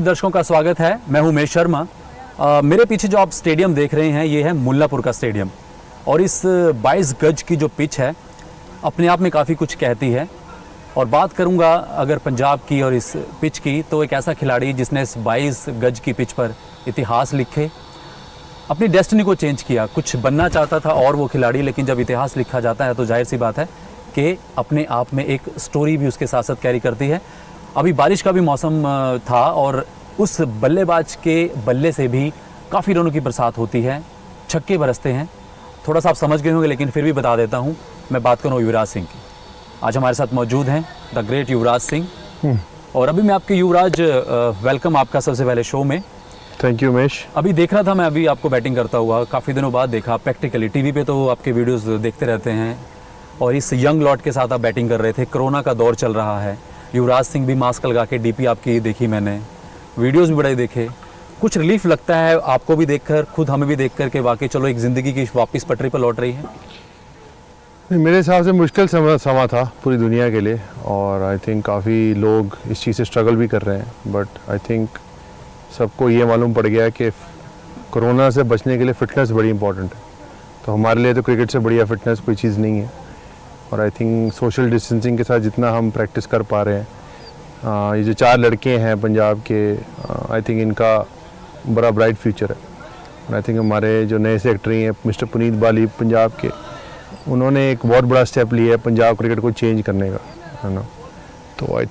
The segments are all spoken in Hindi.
दर्शकों का स्वागत है। मैं हूं उमेश शर्मा। मेरे पीछे जो आप स्टेडियम देख रहे हैं ये है मुल्लापुर का स्टेडियम और इस 22 गज की जो पिच है अपने आप में काफ़ी कुछ कहती है। और बात करूंगा अगर पंजाब की और इस पिच की, तो एक ऐसा खिलाड़ी जिसने इस 22 गज की पिच पर इतिहास लिखे, अपनी डेस्टिनी को चेंज किया। कुछ बनना चाहता था और वो खिलाड़ी, लेकिन जब इतिहास लिखा जाता है तो जाहिर सी बात है कि अपने आप में एक स्टोरी भी उसके साथ साथ कैरी करती है। अभी बारिश का भी मौसम था और उस बल्लेबाज के बल्ले से भी काफ़ी रनों की बरसात होती है, छक्के बरसते हैं। थोड़ा सा आप समझ गए होंगे लेकिन फिर भी बता देता हूँ। मैं बात करूँ युवराज सिंह की। आज हमारे साथ मौजूद हैं द ग्रेट युवराज सिंह। और अभी मैं आपके युवराज वेलकम आपका सबसे पहले शो में। Thank you Umesh. अभी देख रहा था मैं अभी आपको बैटिंग करता हुआ, काफ़ी दिनों बाद देखा प्रैक्टिकली। टीवी पे तो आपके वीडियोस देखते रहते हैं और इस यंग लॉट के साथ आप बैटिंग कर रहे थे। कोरोना का दौर चल रहा है, युवराज सिंह भी मास्क लगा के, डीपी आपकी देखी मैंने, वीडियोस भी बड़े देखे। कुछ रिलीफ लगता है आपको भी देखकर, खुद हमें भी देखकर कि वाकई चलो एक ज़िंदगी की वापस पटरी पर लौट रही है? मेरे हिसाब से मुश्किल समा था पूरी दुनिया के लिए और आई थिंक काफ़ी लोग इस चीज़ से स्ट्रगल भी कर रहे हैं। बट आई थिंक सबको ये मालूम पड़ गया कि कोरोना से बचने के लिए फ़िटनेस बड़ी इंपॉर्टेंट है। तो हमारे लिए तो क्रिकेट से बढ़िया फ़िटनेस कोई चीज़ नहीं है। और आई थिंक सोशल डिस्टेंसिंग के साथ जितना हम प्रैक्टिस कर पा रहे हैं, ये जो 4 लड़के हैं पंजाब के, आई थिंक इनका बड़ा ब्राइट फ्यूचर है। और आई थिंक हमारे जो नए सेक्रेटरी हैं मिस्टर पुनीत बाली पंजाब के, उन्होंने एक बहुत बड़ा स्टेप लिया है पंजाब क्रिकेट को चेंज करने का, है ना। तो आई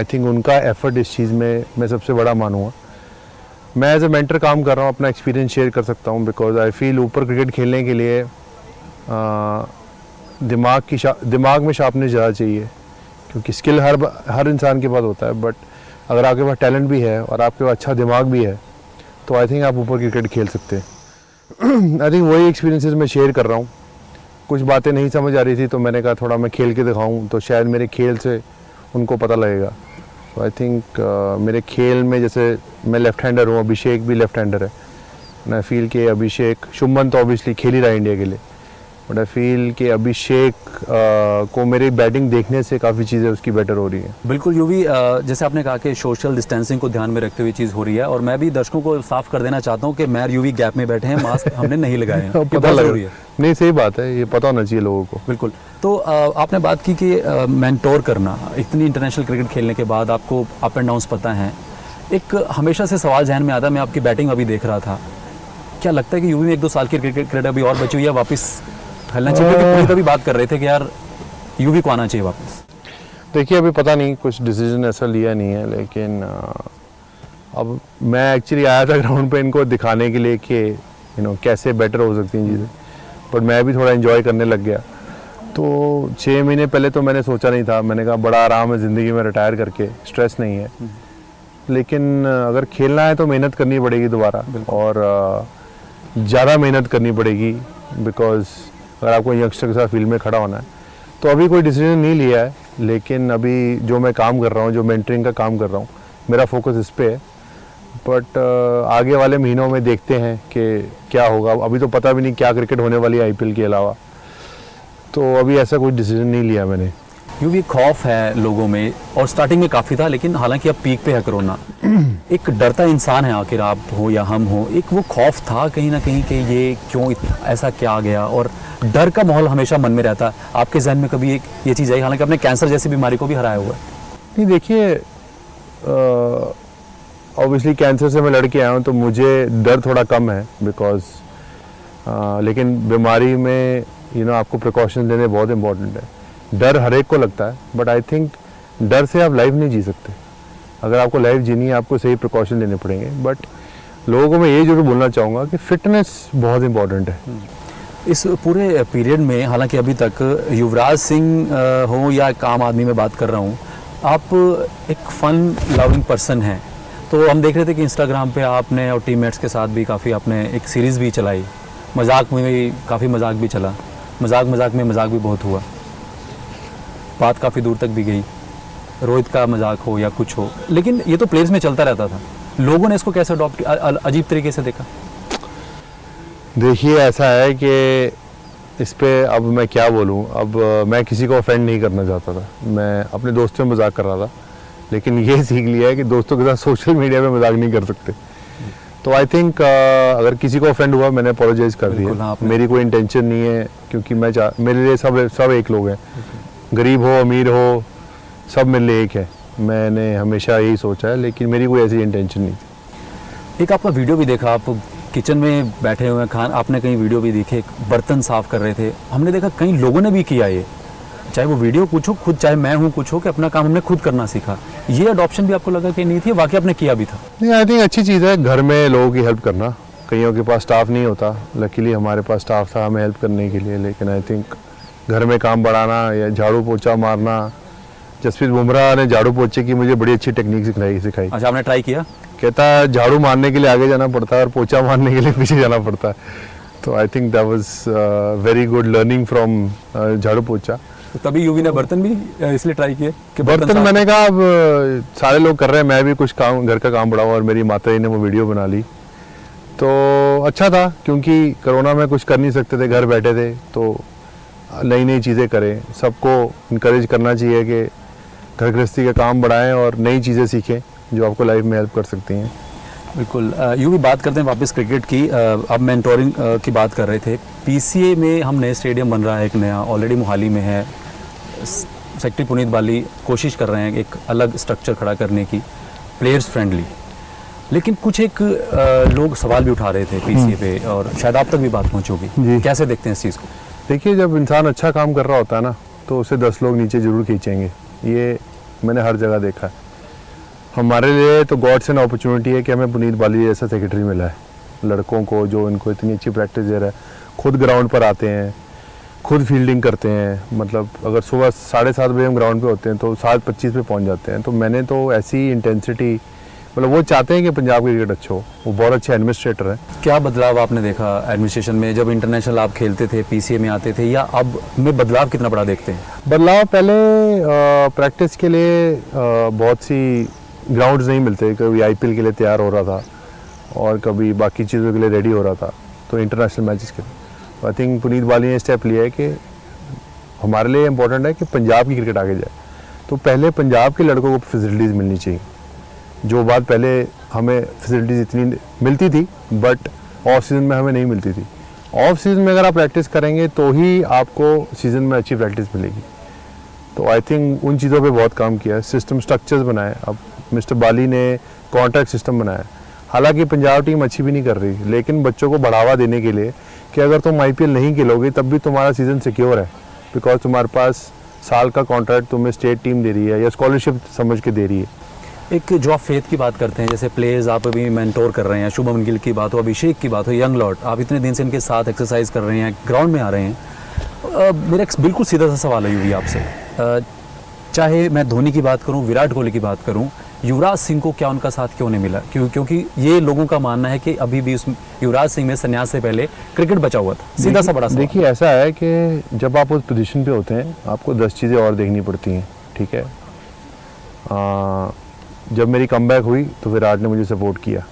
थिंक उनका एफर्ट इस चीज़ में मैं सबसे बड़ा मानूँगा। मैं एज ए मेंटर काम कर रहा हूँ, अपना एक्सपीरियंस शेयर कर सकता हूँ। बिकॉज आई फील ऊपर क्रिकेट खेलने के लिए दिमाग में शार्पनेस ज़्यादा चाहिए, क्योंकि स्किल हर इंसान के पास होता है। बट अगर आपके पास टैलेंट भी है और आपके पास अच्छा दिमाग भी है तो आई थिंक आप ऊपर क्रिकेट खेल सकते हैं। आई थिंक वही एक्सपीरियंसेस मैं शेयर कर रहा हूँ। कुछ बातें नहीं समझ आ रही थी तो मैंने कहा थोड़ा मैं खेल के दिखाऊँ, तो शायद मेरे खेल से उनको पता लगेगा। तो आई थिंक मेरे खेल में, जैसे मैं लेफ़्ट हैंडर हूँ, अभिषेक भी लेफ़्ट हैंडर है। मैं फील कि अभिषेक, शुभमन तो ऑब्वियसली खेल ही रहा है इंडिया के लिए, बट आई फील कि अभिषेक को मेरी बैटिंग देखने से काफ़ी चीज़ें उसकी बेटर हो रही हैं। बिल्कुल यूवी, जैसे आपने कहा कि सोशल डिस्टेंसिंग को ध्यान में रखते हुए चीज़ हो रही है। और मैं भी दर्शकों को साफ कर देना चाहता हूँ कि मैं यूवी गैप में बैठे हैं, मास्क हमने नहीं लगाए हैं। पता लग रही है? नहीं, सही बात है, ये पता होना चाहिए लोगों को। बिल्कुल। तो आपने बात की कि मेंटोर करना, इतनी इंटरनेशनल क्रिकेट खेलने के बाद आपको अप एंड डाउन्स पता हैं। एक हमेशा से सवाल जहन में आता, मैं आपकी बैटिंग अभी देख रहा था, क्या लगता है कि यूवी में 1-2 साल की क्रिकेट अभी और बची हुई है, वापस खेलना चाहिए? क्योंकि अभी बात कर रहे थे कि यार यूवी को आना चाहिए वापस। देखिए अभी पता नहीं, कुछ डिसीजन ऐसा लिया नहीं है, लेकिन अब मैं एक्चुअली आया था ग्राउंड पे इनको दिखाने के लिए कि कैसे बेटर हो सकती हैं चीज़ें। बट मैं भी थोड़ा एंजॉय करने लग गया। तो 6 महीने पहले तो मैंने सोचा नहीं था, मैंने कहा बड़ा आराम है ज़िंदगी में, रिटायर करके, स्ट्रेस नहीं है। लेकिन अगर खेलना है तो मेहनत करनी पड़ेगी दोबारा, और ज़्यादा मेहनत करनी पड़ेगी। बिकॉज अगर आपको यंगस्टर के साथ फील्ड में खड़ा होना है तो अभी कोई डिसीजन नहीं लिया है। लेकिन अभी जो मैं काम कर रहा हूँ, जो मेंटरिंग का काम कर रहा हूँ, मेरा फोकस इस पे है। बट आगे वाले महीनों में देखते हैं कि क्या होगा। अभी तो पता भी नहीं क्या क्रिकेट होने वाली है आईपीएल के अलावा, तो अभी ऐसा कोई डिसीजन नहीं लिया मैंने। क्योंकि खौफ है लोगों में, और स्टार्टिंग में काफ़ी था, लेकिन हालांकि अब पीक पे है कोरोना। एक डरता इंसान है, आखिर आप हो या हम हो, एक वो खौफ था कहीं ना कहीं कि ये क्यों ऐसा क्या आ गया, और डर का माहौल हमेशा मन में रहता है। आपके जहन में कभी एक ये चीज़ आई? हालांकि आपने कैंसर जैसी बीमारी को भी हराया हुआ है। नहीं, देखिए ऑब्वियसली कैंसर से मैं लड़ के आया हूँ तो मुझे डर थोड़ा कम है। बिकॉज लेकिन बीमारी में आपको प्रिकॉशन लेने बहुत इंपॉर्टेंट है। डर हर एक को लगता है, बट आई थिंक डर से आप लाइफ नहीं जी सकते। अगर आपको लाइफ जीनी है आपको सही प्रिकॉशन लेने पड़ेंगे। बट लोगों को मैं ये जरूर बोलना चाहूँगा कि फ़िटनेस बहुत इंपॉर्टेंट है। इस पूरे पीरियड में, हालांकि अभी तक युवराज सिंह हो या एक आम आदमी में बात कर रहा हूँ, आप एक फ़न लविंग पर्सन हैं। तो हम देख रहे थे कि इंस्टाग्राम पे आपने और टीममेट्स के साथ भी काफ़ी आपने एक सीरीज़ भी चलाई, मजाक में भी काफ़ी मजाक भी चला, मजाक में मजाक भी बहुत हुआ, बात काफ़ी दूर तक भी गई, रोहित का मजाक हो या कुछ हो। लेकिन ये तो प्लेयर्स में चलता रहता था, लोगों ने इसको कैसे अडॉप्ट किया, अजीब तरीके से देखा? देखिए ऐसा है कि इस पे अब मैं क्या बोलूँ। अब मैं किसी को ऑफेंड नहीं करना चाहता था, मैं अपने दोस्तों में मजाक कर रहा था। लेकिन ये सीख लिया है कि दोस्तों के साथ सोशल मीडिया पे मजाक नहीं कर सकते। तो आई थिंक अगर किसी को ऑफेंड हुआ मैंने अपोलोजाइज कर बिल्कुल, दिया। हाँ, आपने- मेरी कोई इंटेंशन नहीं है, क्योंकि मेरे लिए सब एक लोग हैं, गरीब हो अमीर हो सब मेरे लिए एक है। मैंने हमेशा यही सोचा है, लेकिन मेरी कोई ऐसी इंटेंशन नहीं थी। एक आपका वीडियो भी देखा, आप किचन में बैठे हुए हैं, आपने कहीं वीडियो भी देखे, बर्तन साफ कर रहे थे, हमने देखा कई लोगों ने भी किया ये, चाहे वो वीडियो कुछ हो खुद, चाहे मैं हूँ कुछ हो, कि अपना काम हमने खुद करना सीखा। ये अडॉप्शन भी आपको लगा कि नहीं थी, वाकई आपने किया भी था? नहीं, आई थिंक अच्छी चीज़ है घर में लोगों की हेल्प करना। कईयों के पास स्टाफ नहीं होता, लकीली हमारे पास स्टाफ था हमें हेल्प करने के लिए। लेकिन आई थिंक घर में काम बढ़ाना या झाड़ू पोछा मारना, जसप्रीत बुमराह ने झाड़ू पोछे की मुझे बड़ी अच्छी टेक्निक सिखाई। अच्छा, आपने ट्राई किया? कहता है झाड़ू मारने के लिए आगे जाना पड़ता है और पोछा मारने के लिए पीछे जाना पड़ता है। तो आई think that was very good learning from झाड़ू पोछा। तो तभी यूवी ने बर्तन भी इसलिए ट्राई किए कि बर्तन साफ- मैंने कहा अब सारे लोग कर रहे हैं, मैं भी कुछ काम घर का काम बढ़ाऊँ, और मेरी माता जी ने वो वीडियो बना ली। तो अच्छा था, क्योंकि कोरोना में कुछ कर नहीं सकते थे, घर बैठे थे, तो नई नई चीज़ें करें। सबको इनकरेज करना चाहिए कि घर गृहस्थी का काम बढ़ाएं और नई चीज़ें सीखें जो आपको लाइफ में हेल्प कर सकती हैं। बिल्कुल। यूँ भी बात करते हैं वापस क्रिकेट की। अब मेंटोरिंग की बात कर रहे थे। पीसीए में हम नए स्टेडियम बन रहा है, एक नया ऑलरेडी मोहाली में है। सेक्रेटरी पुनीत बाली कोशिश कर रहे हैं एक अलग स्ट्रक्चर खड़ा करने की, प्लेयर्स फ्रेंडली। लेकिन कुछ एक लोग सवाल भी उठा रहे थे पीसीए पे, और शायद आप तक भी बात पहुंचोगी। जी। कैसे देखते हैं इस चीज़ को? देखिए, जब इंसान अच्छा काम कर रहा होता है ना, तो उसे 10 लोग नीचे ज़रूर खींचेंगे। ये मैंने हर जगह देखा है। हमारे लिए तो गॉड से एन अपॉर्चुनिटी है कि हमें पुनीत बाली जैसा सेक्रेटरी मिला है। लड़कों को जो इनको इतनी अच्छी प्रैक्टिस दे रहा है, खुद ग्राउंड पर आते हैं, खुद फील्डिंग करते हैं। मतलब अगर सुबह 7:30 बजे हम ग्राउंड पे होते हैं तो 7:25 पे पहुंच जाते हैं। तो मैंने तो ऐसी इंटेंसिटी, मतलब वो चाहते हैं कि पंजाब क्रिकेट अच्छा हो। वो बहुत अच्छे एडमिनिस्ट्रेटर हैं। क्या बदलाव आपने देखा एडमिनिस्ट्रेशन में, जब इंटरनेशनल आप खेलते थे, पीसीए में आते थे, या अब में बदलाव कितना बड़ा देखते हैं? बदलाव, पहले प्रैक्टिस के लिए बहुत सी ग्राउंड्स नहीं मिलते। कभी आईपीएल के लिए तैयार हो रहा था और कभी बाकी चीज़ों के लिए रेडी हो रहा था, तो इंटरनेशनल मैचेस के लिए। आई थिंक पुनीत बाली ने स्टेप लिया है कि हमारे लिए इम्पोर्टेंट है कि पंजाब की क्रिकेट आगे जाए। तो पहले पंजाब के लड़कों को फैसिलिटीज़ मिलनी चाहिए, जो बात पहले हमें फैसिलिटीज़ इतनी मिलती थी बट ऑफ सीज़न में हमें नहीं मिलती थी। ऑफ सीज़न में अगर आप प्रैक्टिस करेंगे तो ही आपको सीज़न में अच्छी प्रैक्टिस मिलेगी। तो आई थिंक उन चीज़ों पे बहुत काम किया है, सिस्टम स्ट्रक्चर्स बनाए। अब मिस्टर बाली ने कॉन्ट्रैक्ट सिस्टम बनाया। हालांकि पंजाब टीम अच्छी भी नहीं कर रही, लेकिन बच्चों को बढ़ावा देने के लिए कि अगर तुम आईपीएल नहीं खेलोगे तब भी तुम्हारा सीज़न सिक्योर है, बिकॉज तुम्हारे पास साल का कॉन्ट्रैक्ट तुम्हें स्टेट टीम दे रही है या स्कॉलरशिप समझ के दे रही है। एक जो आप फेथ की बात करते हैं, जैसे प्लेयर्स आप अभी मेंटोर कर रहे हैं, शुभमन गिल की बात हो, अभिषेक की बात हो, यंग लॉर्ड, आप इतने दिन से इनके साथ एक्सरसाइज कर रहे हैं, ग्राउंड में आ रहे हैं। मेरा एक बिल्कुल सीधा सा सवाल है यूवी आपसे। चाहे मैं धोनी की बात करूं, विराट कोहली की बात करूं, युवराज सिंह को क्या उनका साथ क्यों नहीं मिला? क्योंकि ये लोगों का मानना है कि अभी भी उस युवराज सिंह में संन्यास से पहले क्रिकेट बचा हुआ था। सीधा सा बड़ा सवाल। देखिए, ऐसा है कि जब आप उस पोजीशन पे होते हैं आपको 10 चीज़ें और देखनी पड़ती हैं, ठीक है। जब मेरी कमबैक हुई तो विराट ने मुझे सपोर्ट किया।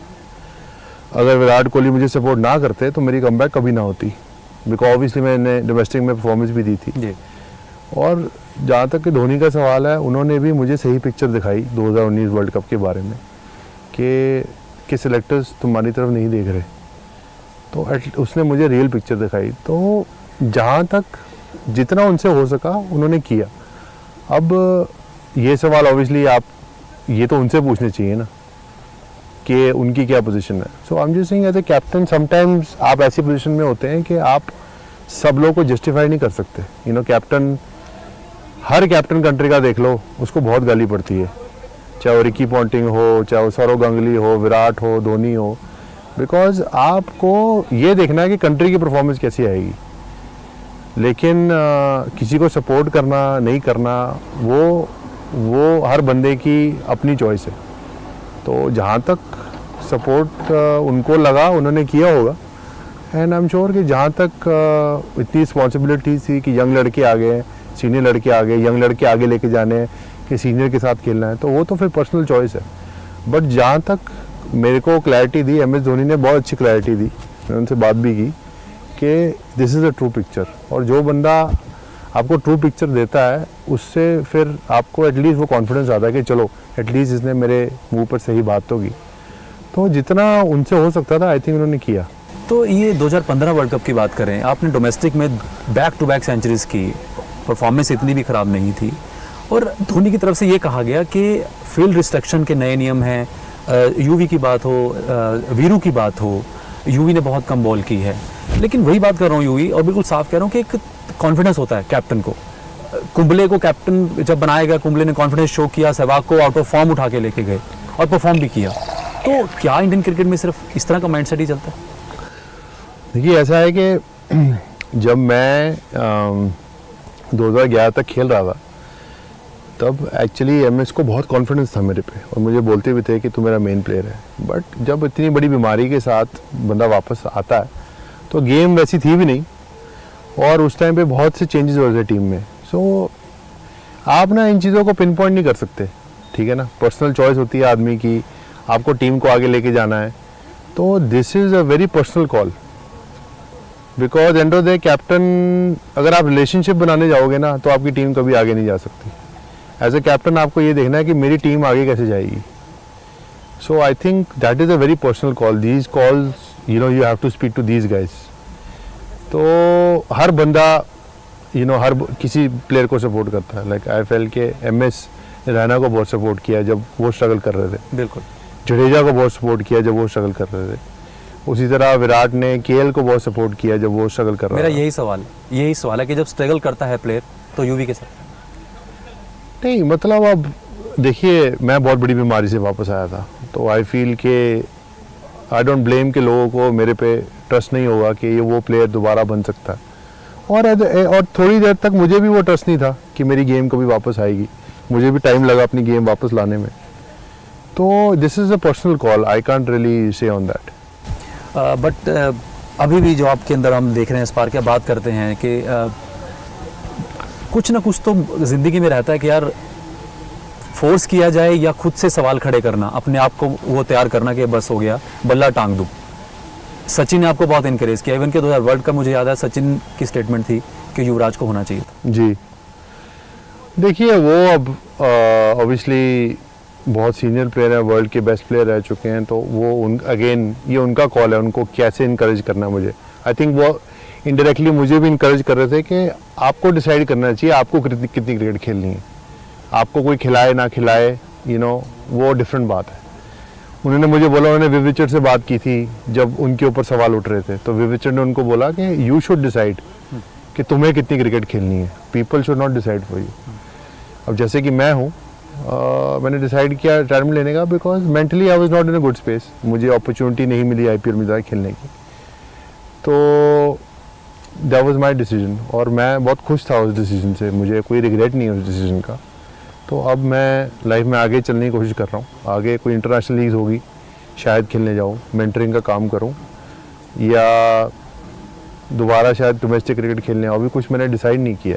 अगर विराट कोहली मुझे सपोर्ट ना करते तो मेरी कमबैक कभी ना होती, बिकॉज ऑब्वियसली मैंने डोमेस्टिक में परफॉर्मेंस भी दी थी। जी। और जहाँ तक कि धोनी का सवाल है, उन्होंने भी मुझे सही पिक्चर दिखाई 2019 वर्ल्ड कप के बारे में कि सिलेक्टर्स तुम्हारी तरफ नहीं देख रहे, तो उसने मुझे रियल पिक्चर दिखाई। तो जहाँ तक जितना उनसे हो सका उन्होंने किया। अब ये सवाल ऑब्वियसली आप ये तो उनसे पूछने चाहिए ना कि उनकी क्या पोजीशन है। So I am just saying as a captain sometimes आप ऐसी पोजीशन में होते हैं कि आप सब लोगों को जस्टिफाई नहीं कर सकते। You know, captain, her captain country का देख लो, उसको बहुत गाली पड़ती है, चाहे वो रिकी पॉन्टिंग हो, चाहे वो सौरव गांगुली हो, विराट हो, धोनी हो, बिकॉज आपको ये देखना है कि कंट्री की परफॉर्मेंस कैसी आएगी। लेकिन किसी को सपोर्ट करना नहीं करना वो हर बंदे की अपनी चॉइस है। तो जहाँ तक सपोर्ट उनको लगा उन्होंने किया होगा। एंड आई एम श्योर कि जहाँ तक इतनी रिस्पॉन्सिबिलिटी थी कि यंग लड़के आ गए, सीनियर लड़के आ गए, यंग लड़के आगे लेके जाने हैं कि सीनियर के साथ खेलना है, तो वो तो फिर पर्सनल चॉइस है। बट जहाँ तक मेरे को क्लैरिटी दी, एम एस धोनी ने बहुत अच्छी क्लैरिटी दी, मैंने उनसे बात भी की कि this is a true picture. और जो बंदा आपको ट्रू पिक्चर देता है, उससे फिर आपको एटलीस्ट वो कॉन्फिडेंस आता है कि चलो एटलीस्ट इसने मेरे मुंह पर सही बात तो की। तो जितना उनसे हो सकता था आई थिंक उन्होंने किया। तो ये 2015 वर्ल्ड कप की बात करें, आपने डोमेस्टिक में बैक टू बैक सेंचुरीज की, परफॉर्मेंस इतनी भी ख़राब नहीं थी, और धोनी की तरफ से ये कहा गया कि फील्ड रिस्ट्रिक्शन के नए नियम हैं, यूवी की बात हो, वीरू की बात हो, यूवी ने बहुत कम बॉल की है, लेकिन वही बात कर रहा हूँ यूवी, और बिल्कुल साफ कह रहा हूँ कि एक कॉन्फिडेंस होता है कैप्टन को। कुंबले को कैप्टन जब बनाया गया, कुंबले ने कॉन्फिडेंस शो किया, सहवाग को आउट ऑफ फॉर्म उठा के लेके गए और परफॉर्म भी किया। तो क्या इंडियन क्रिकेट में सिर्फ इस तरह का माइंडसेट ही चलता है? देखिए ऐसा है कि जब मैं 2011 तक खेल रहा था तब एक्चुअली एमएस को बहुत कॉन्फिडेंस था मेरे पे, और मुझे बोलते भी थे कि तू मेरा मेन प्लेयर है। बट जब इतनी बड़ी बीमारी के साथ बंदा वापस आता है तो गेम वैसी थी भी नहीं, और उस टाइम पे बहुत से चेंजेस हो रहे थे टीम में। सो आप ना इन चीज़ों को पिन पॉइंट नहीं कर सकते, ठीक है ना, पर्सनल चॉइस होती है आदमी की, आपको टीम को आगे लेके जाना है। तो this is a very personal call, because end of the captain, अगर आप रिलेशनशिप बनाने जाओगे ना तो आपकी टीम कभी आगे नहीं जा सकती। एज ए कैप्टन आपको ये देखना है कि मेरी टीम आगे कैसे जाएगी। So I think that is a very personal call. These calls you know you have to speak to these guys. तो हर बंदा हर किसी प्लेयर को सपोर्ट करता है। लाइक आई फेल के एमएस रैना को बहुत सपोर्ट किया जब वो स्ट्रगल कर रहे थे, बिल्कुल। जडेजा को बहुत सपोर्ट किया जब वो स्ट्रगल कर रहे थे। उसी तरह विराट ने केएल को बहुत सपोर्ट किया जब वो स्ट्रगल कर रहा था। मेरा यही सवाल है कि जब स्ट्रगल करता है प्लेयर तो यूवी के साथ नहीं, मतलब अब देखिए मैं बहुत बड़ी बीमारी से वापस आया था, तो आई फील के आई डोंट ब्लेम के लोगों को मेरे पे ट्रस्ट नहीं होगा कि ये वो प्लेयर दोबारा बन सकता है। और थोड़ी देर तक मुझे भी वो ट्रस्ट नहीं था कि मेरी गेम कभी वापस आएगी। मुझे भी टाइम लगा अपनी गेम वापस लाने में। तो this is a personal call, I can't really say on that. But अभी भी जो आपके अंदर हम देख रहे हैं स्पार्क, क्या बात करते हैं कि कुछ ना कुछ तो ज़िंदगी में रहता है कि यार फोर्स किया जाए या खुद से सवाल खड़े करना, अपने आप को वो तैयार करना कि बस हो गया, बल्ला टांग दूँ। सचिन ने आपको बहुत इनकरेज किया, इवन के 2000 वर्ल्ड कप मुझे याद है सचिन की स्टेटमेंट थी कि युवराज को होना चाहिए था। जी देखिए वो अब ऑब्वियसली बहुत सीनियर प्लेयर है, वर्ल्ड के बेस्ट प्लेयर रह चुके हैं, तो वो अगेन ये उनका कॉल है, उनको कैसे इनकरेज करना। मुझे आई थिंक वो इनडायरेक्टली मुझे भी इनकरेज कर रहे थे कि आपको डिसाइड करना चाहिए आपको कितनी क्रिकेट खेलनी है। आपको कोई खिलाए ना खिलाए वो डिफरेंट बात है। उन्होंने मुझे बोला, उन्होंने विव रिचर्ड से बात की थी जब उनके ऊपर सवाल उठ रहे थे, तो विव रिचर्ड ने उनको बोला कि यू शुड डिसाइड कि तुम्हें कितनी क्रिकेट खेलनी है, people should not decide for you. अब जैसे कि मैं हूँ, मैंने डिसाइड किया रिटायरमेंट लेने का because mentally I was not in a good space. मुझे अपॉर्चुनिटी नहीं मिली आईपीएल में ज़्यादा खेलने की, तो दैट वाज माय डिसीजन, और मैं बहुत खुश था उस डिसीजन से। मुझे कोई रिग्रेट नहीं है उस डिसीजन का। तो अब मैं लाइफ में आगे चलने की कोशिश कर रहा हूँ। आगे कोई इंटरनेशनल लीग होगी, शायद खेलने जाऊँ, मेंटरिंग का काम करूँ, या दोबारा शायद डोमेस्टिक क्रिकेट खेलने आऊँ। अभी कुछ मैंने डिसाइड नहीं किया,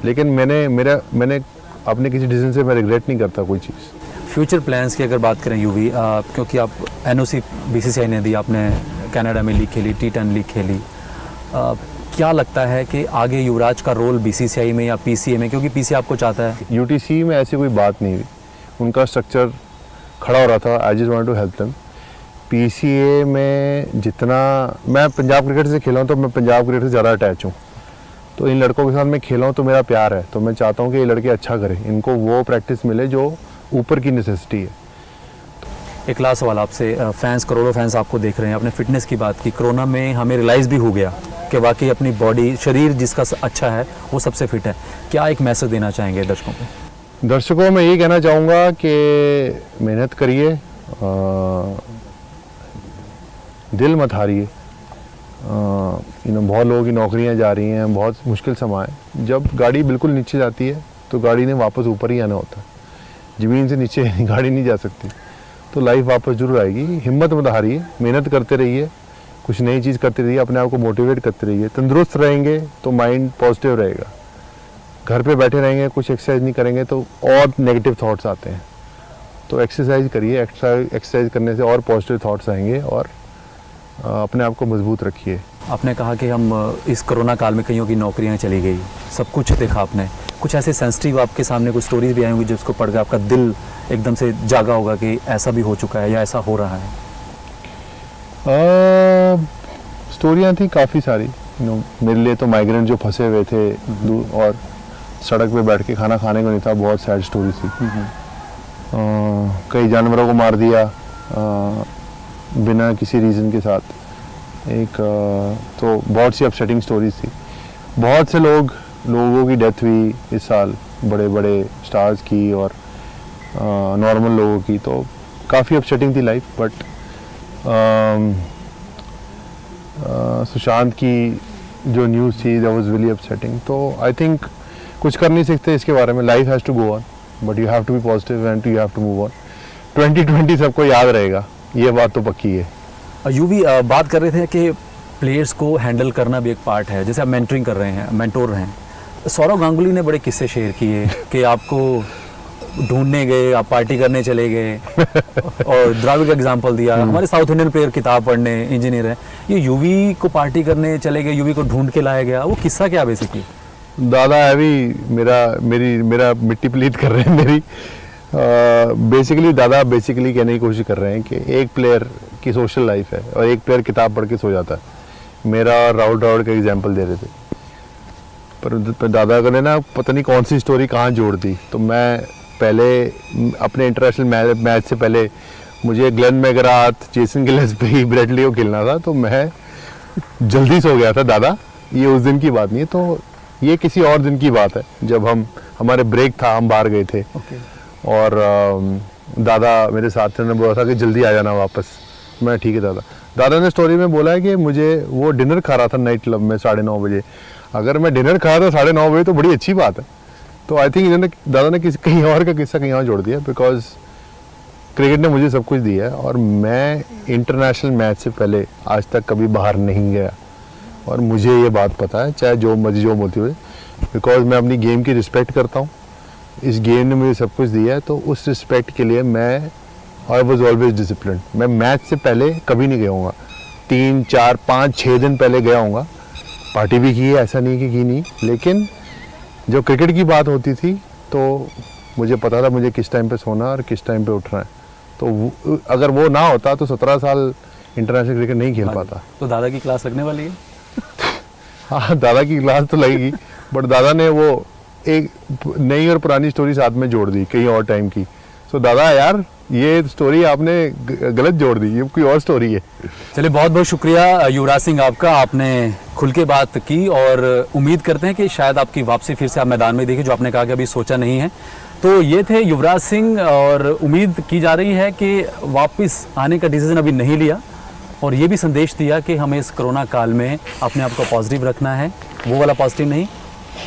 लेकिन मैंने अपने किसी डिसीजन से मैं रिग्रेट नहीं करता कोई चीज़। फ्यूचर प्लान्स की अगर बात करें यूवी, क्योंकि आप एनओसी बीसीसीआई ने दी, आपने कनाडा में लीग खेली, T10 लीग खेली, क्या लगता है कि आगे युवराज का रोल बीसीसीआई में या पीसीए में, क्योंकि पीसीए आपको चाहता है? यूटीसी में ऐसी कोई बात नहीं हुई, उनका स्ट्रक्चर खड़ा हो रहा था। I just want to help them. PCA में जितना मैं पंजाब क्रिकेट से खेला हूँ, तो मैं पंजाब क्रिकेट से ज़्यादा अटैच हूँ। तो इन लड़कों के साथ मैं खेला हूँ तो मेरा प्यार है, तो मैं चाहता हूँ कि ये लड़के अच्छा करें, इनको वो प्रैक्टिस मिले जो ऊपर की नेसेसिटी है। एक लास्ट सवाल आपसे, फैंस, करोड़ों फैंस आपको देख रहे हैं, आपने फिटनेस की बात की, कोरोना में हमें रियलाइज़ भी हो गया कि वाकई अपनी बॉडी, शरीर जिसका अच्छा है वो सबसे फिट है। क्या एक मैसेज देना चाहेंगे दर्शकों को? दर्शकों मैं ये कहना चाहूँगा कि मेहनत करिए, दिल मत हारिए। बहुत लोगों की नौकरियां जा रही हैं, बहुत मुश्किल समय है। जब गाड़ी बिल्कुल नीचे जाती है तो गाड़ी ने वापस ऊपर ही आना होता है, ज़मीन से नीचे गाड़ी नहीं जा सकती। तो लाइफ वापस जरूर आएगी। हिम्मत मत हारिए, मेहनत करते रहिए, कुछ नई चीज़ करते रहिए, अपने आप को मोटिवेट करते रहिए। तंदुरुस्त रहेंगे तो माइंड पॉजिटिव रहेगा। घर पे बैठे रहेंगे, कुछ एक्सरसाइज नहीं करेंगे तो और नेगेटिव थॉट्स आते हैं। तो एक्सरसाइज करिए, एक्सरसाइज करने से और पॉजिटिव थॉट्स आएंगे, और अपने आप को मजबूत रखिए। आपने कहा कि हम इस कोरोना काल में कईयों की नौकरियां चली गई, सब कुछ देखा आपने, कुछ ऐसे सेंसिटिव आपके सामने कुछ स्टोरीज भी आई होंगी जिसको पढ़कर आपका दिल एकदम से जागा होगा कि ऐसा भी हो चुका है या ऐसा हो रहा है? स्टोरियाँ थी काफ़ी सारी। मेरे लिए तो माइग्रेंट जो फंसे हुए थे और सड़क पे बैठ के खाना खाने को नहीं था, बहुत सैड स्टोरी थी। कई जानवरों को मार दिया बिना किसी रीज़न के साथ। तो बहुत सी अपसेटिंग स्टोरीज थी। बहुत से लोगों की डेथ हुई इस साल, बड़े बड़े स्टार्स की और नॉर्मल लोगों की, तो काफ़ी अपसेटिंग थी लाइफ। बट सुशांत की जो न्यूज़ थी दैट वाज रियली अपसेटिंग। तो आई थिंक कुछ कर नहीं सकते इसके बारे में। Life has to go on, but you have to be positive and you have to move on. 2020 सबको याद रहेगा, ये बात तो पक्की है। यूं भी बात कर रहे थे कि प्लेयर्स को हैंडल करना भी एक पार्ट है, जैसे आप मेंटरिंग कर रहे हैं, मेंटोर हैं। सौरव गांगुली ने बड़े किस्से शेयर किए कि आपको ढूंढने गए, आप पार्टी करने चले गए और द्रविड़ का एग्जांपल दिया। हमारे साउथ इंडियन प्लेयर किताब पढ़ने, इंजीनियर है, ये यूवी को पार्टी करने चले गए, यूवी को ढूंढ के लाया गया, वो किस्सा क्या बेसिकली? दादा अभी मेरा मिट्टी प्लीत कर रहे हैं मेरी। बेसिकली दादा कहने की कोशिश कर रहे हैं कि एक प्लेयर की सोशल लाइफ है और एक प्लेयर किताब पढ़ के सो जाता है। मेरा राहुल द्रविड़ का एग्जांपल दे रहे थे, पर दादा ने ना पता नहीं कौन सी स्टोरी कहाँ जोड़ दी। तो मैं पहले अपने इंटरनेशनल मैच से पहले मुझे Glenn McGrath, Jason Gillespie, Brett Lee को खेलना था, तो मैं जल्दी सो गया था दादा। ये उस दिन की बात नहीं है, तो ये किसी और दिन की बात है जब हमारे ब्रेक था, हम बाहर गए थे। और दादा मेरे साथ थे, ने बोला था कि जल्दी आ जाना वापस। मैं ठीक है दादा ने स्टोरी में बोला है कि मुझे वो डिनर खा रहा था नाइट क्लब में 9:30 बजे। अगर मैं डिनर खा रहा था 9:30 बजे तो बड़ी अच्छी बात है। तो आई थिंक दादा ने कहीं और का किस्सा कहीं और जोड़ दिया, बिकॉज क्रिकेट ने मुझे सब कुछ दिया है और मैं इंटरनेशनल मैच से पहले आज तक कभी बाहर नहीं गया। और मुझे ये बात पता है, चाहे जो मर्जी जो होती हो, बिकॉज मैं अपनी गेम की रिस्पेक्ट करता हूँ। इस गेम ने मुझे सब कुछ दिया है, तो उस रिस्पेक्ट के लिए आई वॉज ऑलवेज डिसिप्लिन। मैं मैच से पहले कभी नहीं गया हूँगा, 3, 4, 5, 6 दिन पहले गया हूँगा। पार्टी भी की है, ऐसा नहीं कि की नहीं, लेकिन जो क्रिकेट की बात होती थी तो मुझे पता था मुझे किस टाइम पे सोना और किस टाइम पे उठना है। तो अगर वो ना होता तो 17 साल इंटरनेशनल क्रिकेट नहीं खेल पाता। तो दादा की क्लास लगने वाली है? हाँ, दादा की क्लास तो लगेगी, बट दादा ने वो एक नई और पुरानी स्टोरी साथ में जोड़ दी कहीं और टाइम की। सो दादा यार, ये स्टोरी आपने गलत जोड़ दी, ये कोई और स्टोरी है। चलिए, बहुत बहुत शुक्रिया युवराज सिंह आपका, आपने खुल के बात की और उम्मीद करते हैं कि शायद आपकी वापसी फिर से आप मैदान में देखिए, जो आपने कहा कि अभी सोचा नहीं है। तो ये थे युवराज सिंह, और उम्मीद की जा रही है कि वापस आने का डिसीजन अभी नहीं लिया, और ये भी संदेश दिया कि हमें इस कोरोना काल में अपने आप को पॉजिटिव रखना है। वो वाला पॉजिटिव नहीं,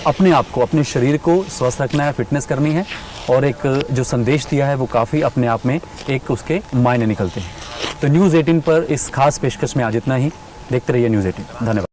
अपने आप को, अपने शरीर को स्वस्थ रखना है, फिटनेस करनी है, और एक जो संदेश दिया है वो काफ़ी अपने आप में एक उसके मायने निकलते हैं। तो न्यूज़ 18 पर इस खास पेशकश में आज इतना ही। देखते रहिए न्यूज़ 18। धन्यवाद।